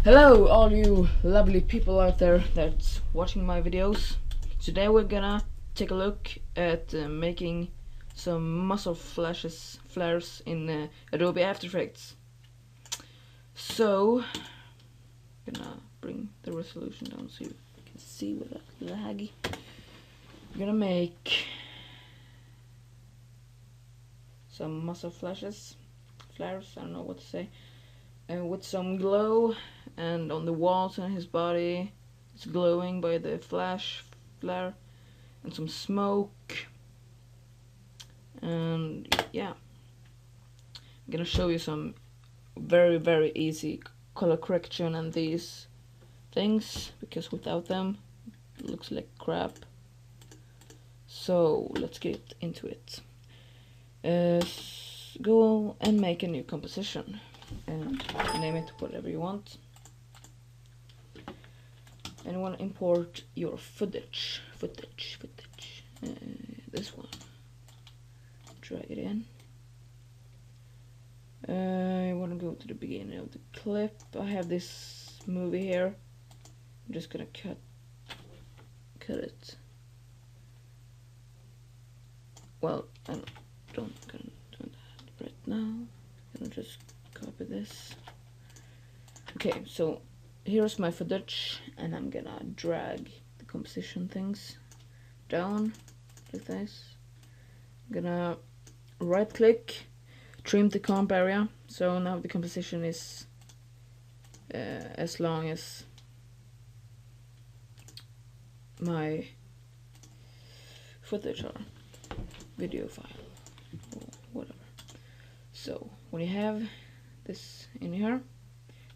Hello all you lovely people out there that's watching my videos. Today we're gonna take a look at making some muzzle flares in Adobe After Effects. So, I'm gonna bring the resolution down so you can see without laggy. I'm gonna make some muzzle flares, I don't know what to say, with some glow, and on the walls and his body it's glowing by the flare, and some smoke. And yeah, I'm gonna show you some very easy color correction and these things, because without them it looks like crap. So let's get into it. Go and make a new composition and name it whatever you want. And you want to import your footage, this one. Drag it in. You want to go to the beginning of the clip. I have this movie here. I'm just gonna cut it. Well, I'm don't gonna do that right now. I'm gonna just copy this. Okay, so here's my footage, and I'm gonna drag the composition things down like this. I'm gonna right click, trim the comp area, so now the composition is as long as my footage or video file or whatever. So when you have this in here,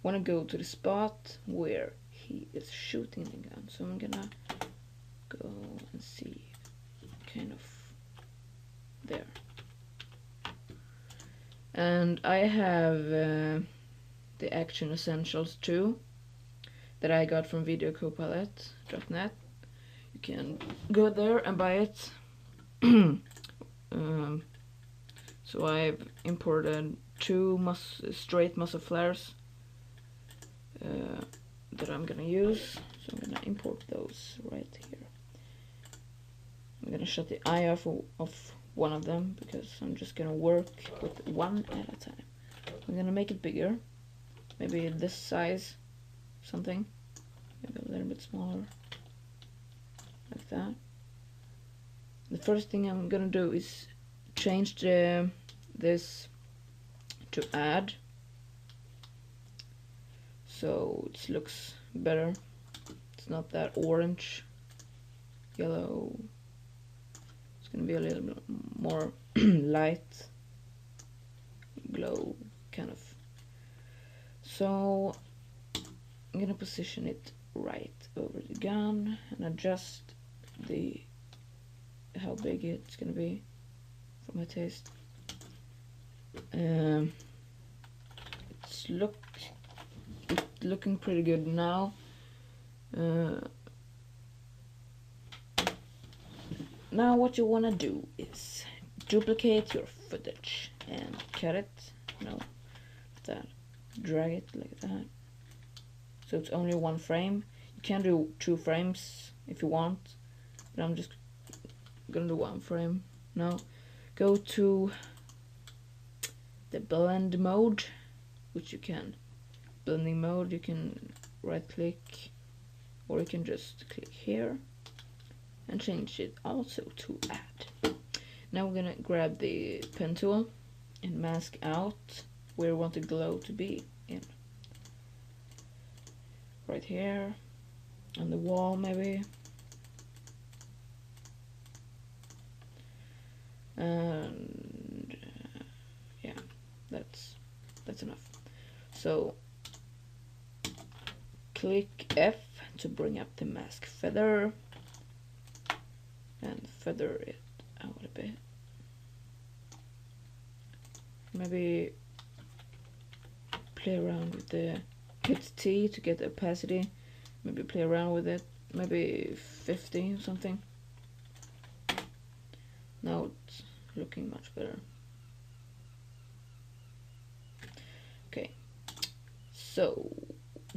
want to go to the spot where he is shooting the gun. So I'm gonna go and see kind of there. And I have the Action Essentials 2 that I got from videocopilot.net. You can go there and buy it. So I've imported two straight muzzle flares that I'm gonna use. So I'm gonna import those right here. I'm gonna shut the eye off of one of them because I'm just gonna work with one at a time. I'm gonna make it bigger, maybe this size, something, maybe a little bit smaller, like that. The first thing I'm gonna do is change this to add, so it looks better. It's not that orange, yellow. It's gonna be a little bit more light glow kind of. So I'm gonna position it right over the gun and adjust how big it's gonna be for my taste. It's looking pretty good now. Now what you wanna do is duplicate your footage and cut it. No, that. Drag it like that. So it's only one frame. You can do 2 frames if you want, but I'm just gonna do 1 frame now. Go to the blend mode, which you can blending mode. You can right click, or you can just click here and change it also to add. Now we're gonna grab the pen tool and mask out where we want the glow to be in. Right here on the wall maybe. And yeah, that's enough. So click F to bring up the mask feather and feather it out a bit. Maybe play around with the hit T to get the opacity. Maybe play around with it. Maybe 50 or something. Now it's looking much better. Okay, so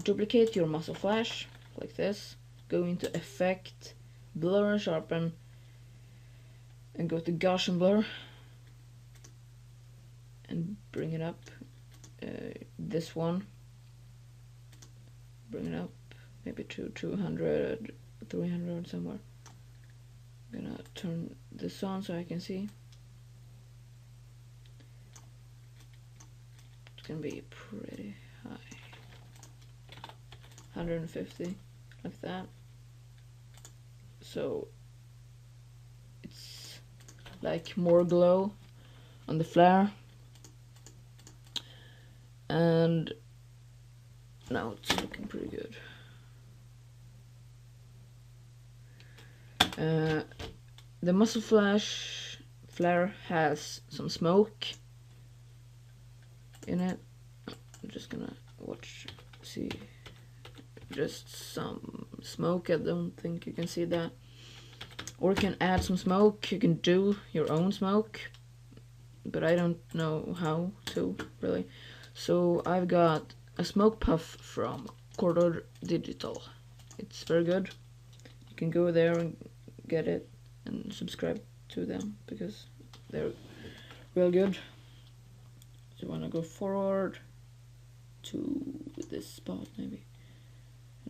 duplicate your muzzle flash like this, go into effect, blur and sharpen, and go to Gaussian blur and bring it up. This one, bring it up maybe to 200, 300 somewhere. I'm gonna turn this on so I can see. It's gonna be pretty high, 150, like that. So it's like more glow on the flare, and now it's looking pretty good. The muzzle flash flare has some smoke in it. I'm just gonna see just some smoke. I don't think you can see that. Or you can add some smoke. You can do your own smoke, but I don't know how to really. So I've got a smoke puff from Corridor Digital. It's very good. You can go there and get it and subscribe to them because they're real good. So you want to go forward to this spot maybe,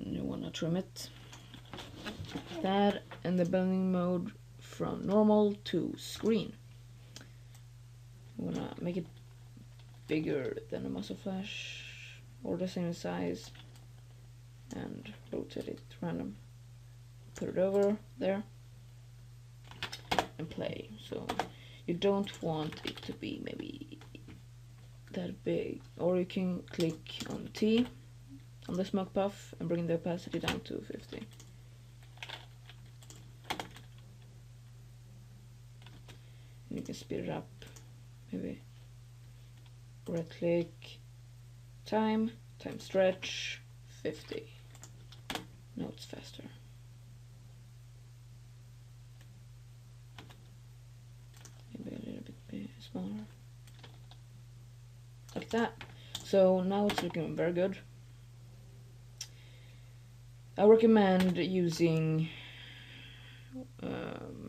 and you want to trim it. That, and the blending mode from normal to screen. You want to make it bigger than a muzzle flash or the same size and rotate it random. Put it over there and play. So you don't want it to be maybe that big, or you can click on T on the smoke puff and bring the opacity down to 50. And you can speed it up, maybe right click, time stretch 50. Now it's faster. Maybe a little bit smaller, like that. So now it's looking very good. I recommend using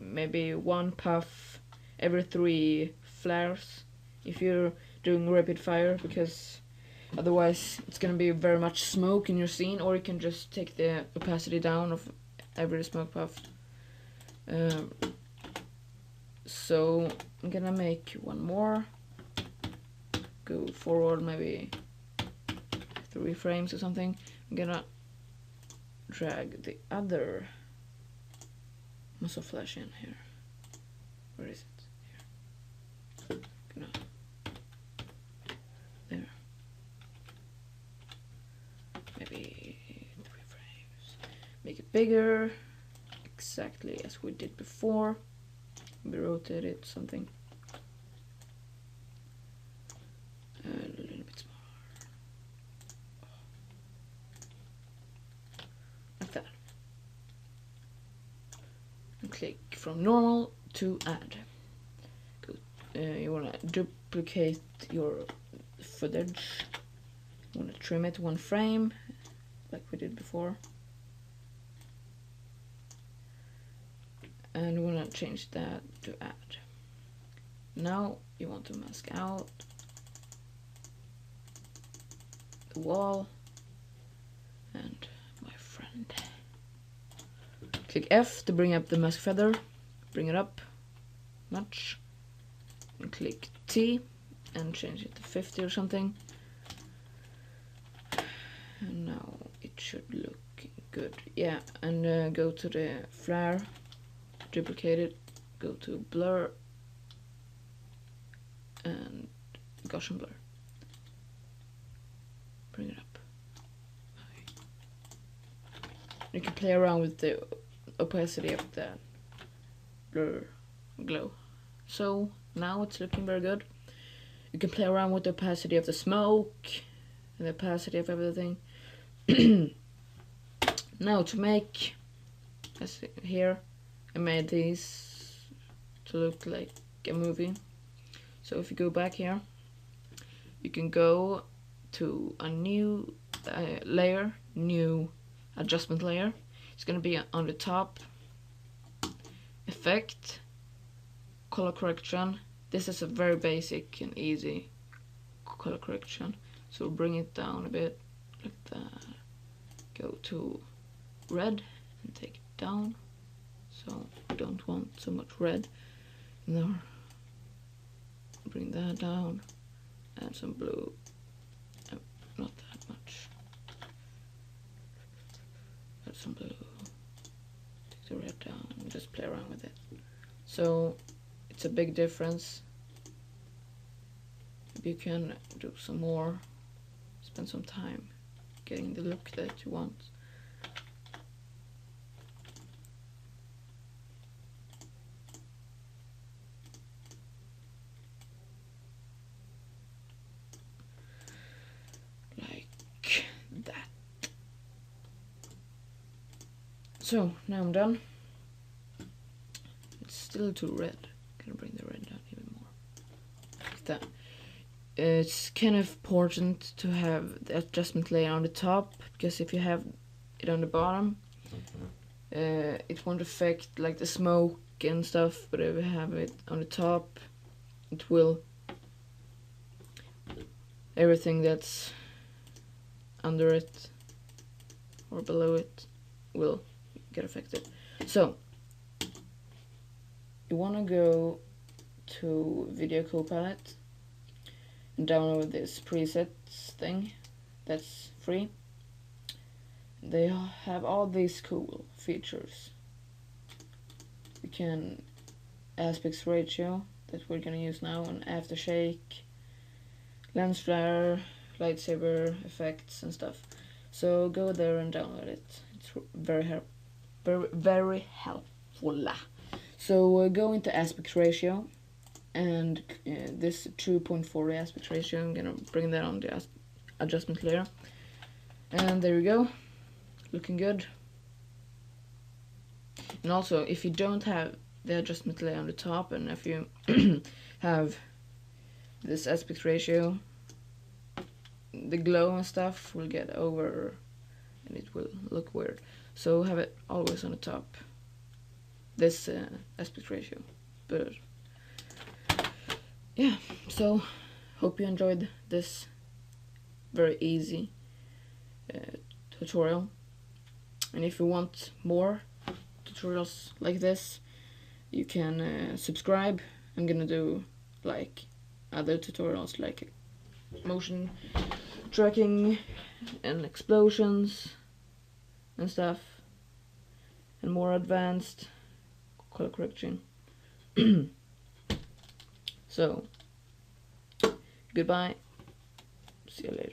maybe one puff every 3 flares if you're doing rapid fire, because otherwise it's gonna be very much smoke in your scene. Or you can just take the opacity down of every smoke puff. So I'm gonna make one more, go forward maybe 3 frames or something. I'm gonna drag the other muzzle flash in here. Where is it? Here. Gonna, there. Maybe 3 frames. Make it bigger, exactly as we did before. We rotate it something. A little bit smaller. Like that. And click from normal to add. Good. You want to duplicate your footage. You want to trim it 1 frame, like we did before. And you want to change that to add. Now you want to mask out the wall and my friend. Click F to bring up the mask feather. Bring it up much. And click T and change it to 50 or something. And now it should look good. Yeah, and go to the flare. Duplicate it, go to blur and Gaussian blur. Bring it up. You can play around with the opacity of the blur glow. So now it's looking very good. You can play around with the opacity of the smoke and the opacity of everything. Now to make, as here, I made these to look like a movie. So if you go back here, you can go to a new layer, new adjustment layer. It's gonna be on the top, effect, color correction. This is a very basic and easy color correction, so bring it down a bit like that. Go to red and take it down, so we don't want so much red in there. Bring that down, add some blue, not that much, add some blue, take the red down and just play around with it. So it's a big difference. Maybe you can do some more, spend some time getting the look that you want. Like that. So now I'm done. It's still too red. I'm gonna bring the red down even more. Like that. It's kind of important to have the adjustment layer on the top, because if you have it on the bottom, it won't affect like the smoke and stuff, but if you have it on the top, it will. Everything that's under it or below it will get affected. So you want to go to Video Copilot and download this presets thing that's free. They have all these cool features. You can aspect ratio that we're gonna use now, and aftershake, lens flare, lightsaber effects and stuff. So go there and download it. It's very helpful. So go into aspect ratio, and this 2.40 aspect ratio, I'm gonna bring that on the adjustment layer, and there we go, looking good. And also, if you don't have the adjustment layer on the top, and if you have this aspect ratio, the glow and stuff will get over and it will look weird. So have it always on the top, this aspect ratio. But yeah, so hope you enjoyed this very easy tutorial, and if you want more tutorials like this, you can subscribe. I'm gonna do like other tutorials like motion tracking and explosions and stuff, and more advanced color correction. So goodbye, see you later.